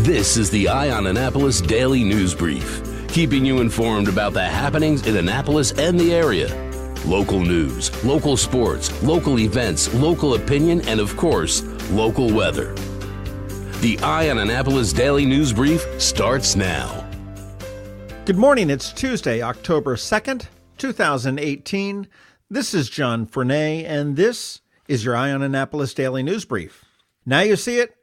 This is the Eye on Annapolis Daily News Brief, keeping you informed about the happenings in Annapolis and the area. Local news, local sports, local events, local opinion, and of course, local weather. The Eye on Annapolis Daily News Brief starts now. Good morning. It's Tuesday, October 2nd, 2018. This is John Frenay, and this is your Eye on Annapolis Daily News Brief. Now you see it,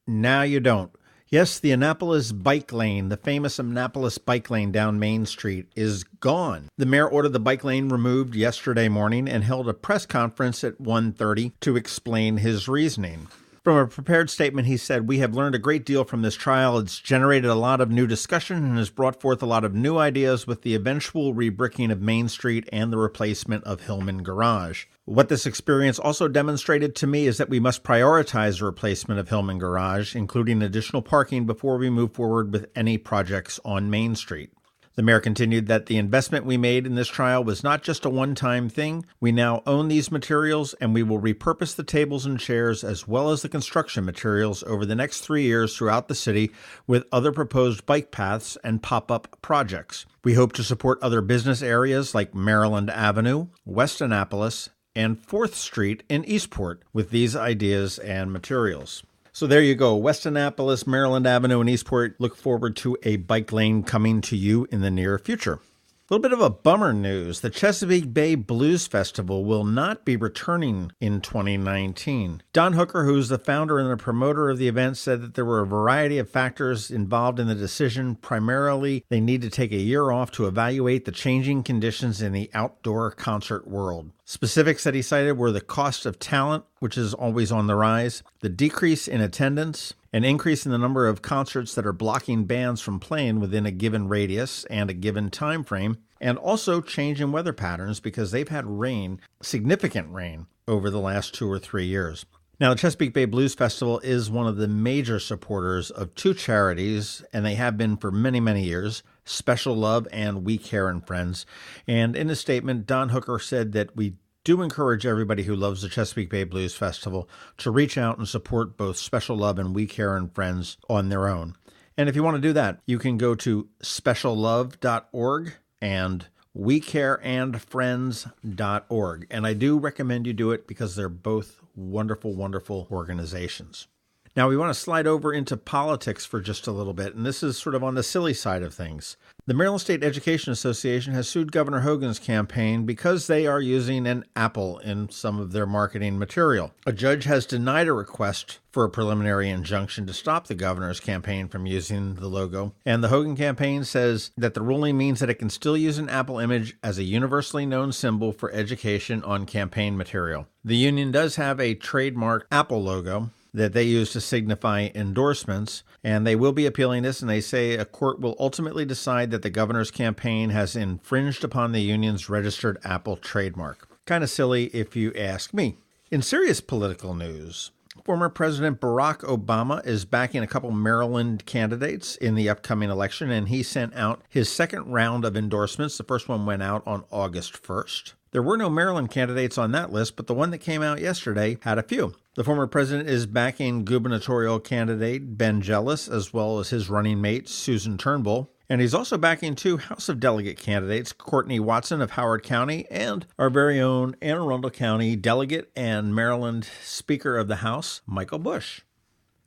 now you don't. Yes, the Annapolis bike lane, the famous Annapolis bike lane down Main Street, is gone. The mayor ordered the bike lane removed yesterday morning and held a press conference at 1:30 to explain his reasoning. From a prepared statement, he said, "We have learned a great deal from this trial. It's generated a lot of new discussion and has brought forth a lot of new ideas with the eventual rebricking of Main Street and the replacement of Hillman Garage. What this experience also demonstrated to me is that we must prioritize the replacement of Hillman Garage, including additional parking, before we move forward with any projects on Main Street." The mayor continued that the investment we made in this trial was not just a one-time thing. We now own these materials, and we will repurpose the tables and chairs as well as the construction materials over the next 3 years throughout the city with other proposed bike paths and pop-up projects. We hope to support other business areas like Maryland Avenue, West Annapolis, and 4th Street in Eastport with these ideas and materials. So there you go. West Annapolis, Maryland Avenue, and Eastport. Look forward to a bike lane coming to you in the near future. A little bit of a bummer news. The Chesapeake Bay Blues Festival will not be returning in 2019. Don Hooker, who's the founder and the promoter of the event, said that there were a variety of factors involved in the decision. Primarily, they need to take a year off to evaluate the changing conditions in the outdoor concert world. Specifics that he cited were the cost of talent, which is always on the rise, the decrease in attendance, an increase in the number of concerts that are blocking bands from playing within a given radius and a given time frame, and also change in weather patterns because they've had rain, significant rain, over the last 2 or 3 years. Now, the Chesapeake Bay Blues Festival is one of the major supporters of two charities, and they have been for many, many years, Special Love and We Care and Friends. And in a statement, Don Hooker said that we do encourage everybody who loves the Chesapeake Bay Blues Festival to reach out and support both Special Love and We Care and Friends on their own. And if you want to do that, you can go to speciallove.org and wecareandfriends.org. And I do recommend you do it because they're both wonderful, wonderful organizations. Now, we want to slide over into politics for just a little bit, and this is sort of on the silly side of things. The Maryland State Education Association has sued Governor Hogan's campaign because they are using an apple in some of their marketing material. A judge has denied a request for a preliminary injunction to stop the governor's campaign from using the logo, and the Hogan campaign says that the ruling means that it can still use an apple image as a universally known symbol for education on campaign material. The union does have a trademark apple logo that they use to signify endorsements, and they will be appealing this, and they say a court will ultimately decide that the governor's campaign has infringed upon the union's registered Apple trademark. Kind of silly if you ask me. In serious political news, former President Barack Obama is backing a couple Maryland candidates in the upcoming election, and he sent out his second round of endorsements. The first one went out on August 1st. There were no Maryland candidates on that list, but the one that came out yesterday had a few. The former president is backing gubernatorial candidate Ben Jealous, as well as his running mate, Susan Turnbull. And he's also backing two House of Delegate candidates, Courtney Watson of Howard County and our very own Anne Arundel County delegate and Maryland Speaker of the House, Michael Busch.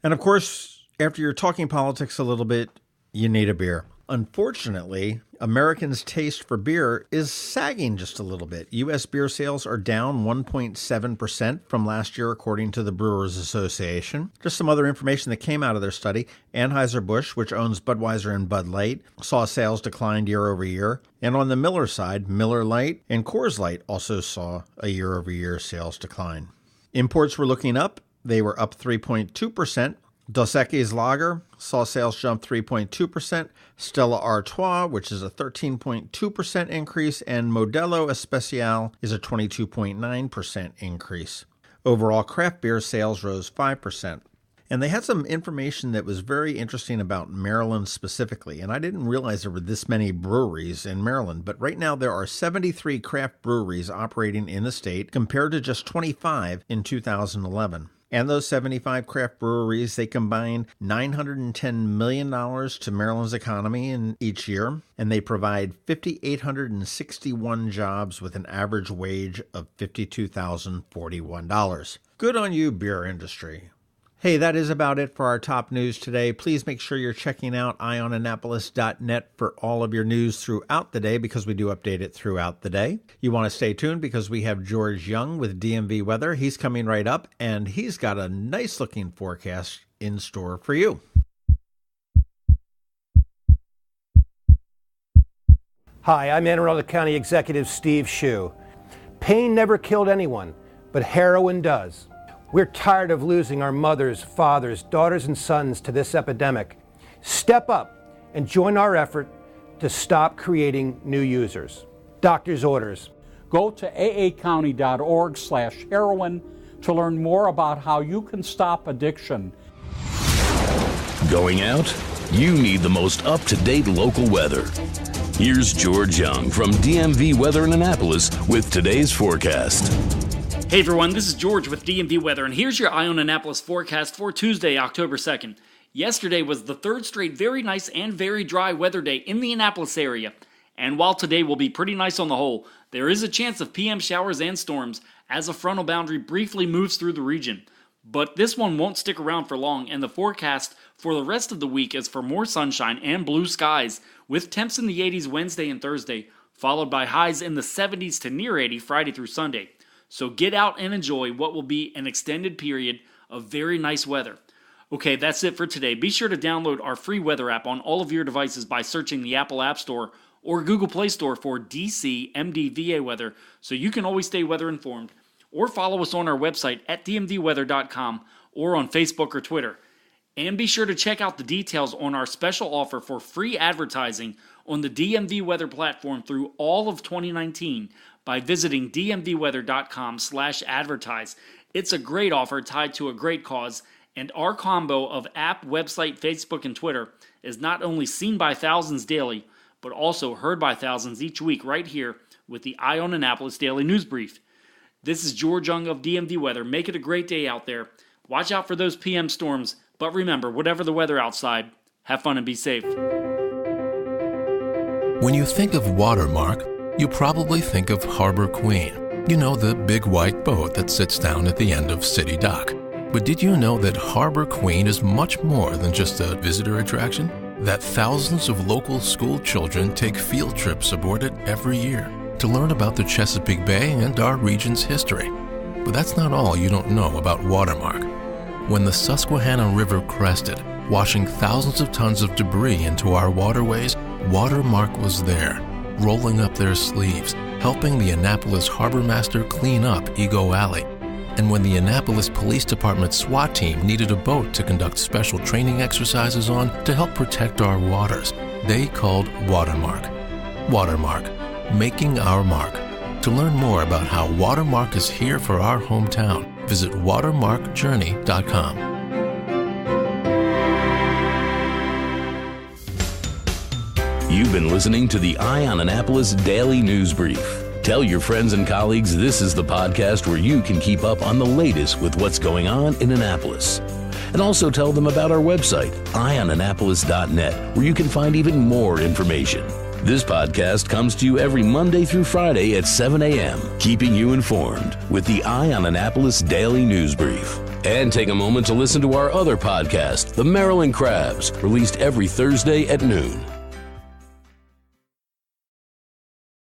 And of course, after you're talking politics a little bit, you need a beer. Unfortunately, Americans' taste for beer is sagging just a little bit. U.S. beer sales are down 1.7% from last year, according to the Brewers Association. Just some other information that came out of their study. Anheuser-Busch, which owns Budweiser and Bud Light, saw sales decline year over year. And on the Miller side, Miller Lite and Coors Light also saw a year-over-year sales decline. Imports were looking up. They were up 3.2%. Dos Equis Lager saw sales jump 3.2%, Stella Artois, which is a 13.2% increase, and Modelo Especial is a 22.9% increase. Overall, craft beer sales rose 5%. And they had some information that was very interesting about Maryland specifically, and I didn't realize there were this many breweries in Maryland, but right now there are 73 craft breweries operating in the state compared to just 25 in 2011. And those 75 craft breweries, they combine $910 million to Maryland's economy in each year, and they provide 5,861 jobs with an average wage of $52,041. Good on you, beer industry. Hey, that is about it for our top news today. Please make sure you're checking out eyeonannapolis.net for all of your news throughout the day, because we do update it throughout the day. You want to stay tuned because we have George Young with DMV Weather. He's coming right up, and he's got a nice-looking forecast in store for you. Hi, I'm Anne Arundel County Executive Steve Shue. Pain never killed anyone, but heroin does. We're tired of losing our mothers, fathers, daughters, and sons to this epidemic. Step up and join our effort to stop creating new users. Doctor's orders. Go to aacounty.org/heroin to learn more about how you can stop addiction. Going out? You need the most up-to-date local weather. Here's George Young from DMV Weather in Annapolis with today's forecast. Hey everyone, this is George with DMV Weather, and here's your Eye on Annapolis forecast for Tuesday, October 2nd. Yesterday was the third straight very nice and very dry weather day in the Annapolis area. And while today will be pretty nice on the whole, there is a chance of PM showers and storms as a frontal boundary briefly moves through the region. But this one won't stick around for long, and the forecast for the rest of the week is for more sunshine and blue skies, with temps in the 80s Wednesday and Thursday, followed by highs in the 70s to near 80 Friday through Sunday. So get out and enjoy what will be an extended period of very nice weather. Okay, that's it for today. Be sure to download our free weather app on all of your devices by searching the Apple App Store or Google Play Store for DC MDVA Weather, so you can always stay weather informed. Or follow us on our website at dmvweather.com or on Facebook or Twitter. And be sure to check out the details on our special offer for free advertising on the DMV Weather platform through all of 2019 by visiting dmvweather.com/advertise. It's a great offer tied to a great cause, and our combo of app, website, Facebook, and Twitter is not only seen by thousands daily, but also heard by thousands each week right here with the Eye on Annapolis Daily News Brief. This is George Young of DMV Weather. Make it a great day out there. Watch out for those PM storms, but remember, whatever the weather outside, have fun and be safe. When you think of Watermark, you probably think of Harbor Queen. You know, the big white boat that sits down at the end of City Dock. But did you know that Harbor Queen is much more than just a visitor attraction? That thousands of local school children take field trips aboard it every year to learn about the Chesapeake Bay and our region's history. But that's not all you don't know about Watermark. When the Susquehanna River crested, washing thousands of tons of debris into our waterways, Watermark was there, rolling up their sleeves, helping the Annapolis Harbor Master clean up Ego Alley. And when the Annapolis Police Department SWAT team needed a boat to conduct special training exercises on to help protect our waters, they called Watermark. Watermark, making our mark. To learn more about how Watermark is here for our hometown, visit watermarkjourney.com. You've been listening to the Eye on Annapolis Daily News Brief. Tell your friends and colleagues this is the podcast where you can keep up on the latest with what's going on in Annapolis. And also tell them about our website, eyeonannapolis.net, where you can find even more information. This podcast comes to you every Monday through Friday at 7 a.m., keeping you informed with the Eye on Annapolis Daily News Brief. And take a moment to listen to our other podcast, The Maryland Crabs, released every Thursday at noon.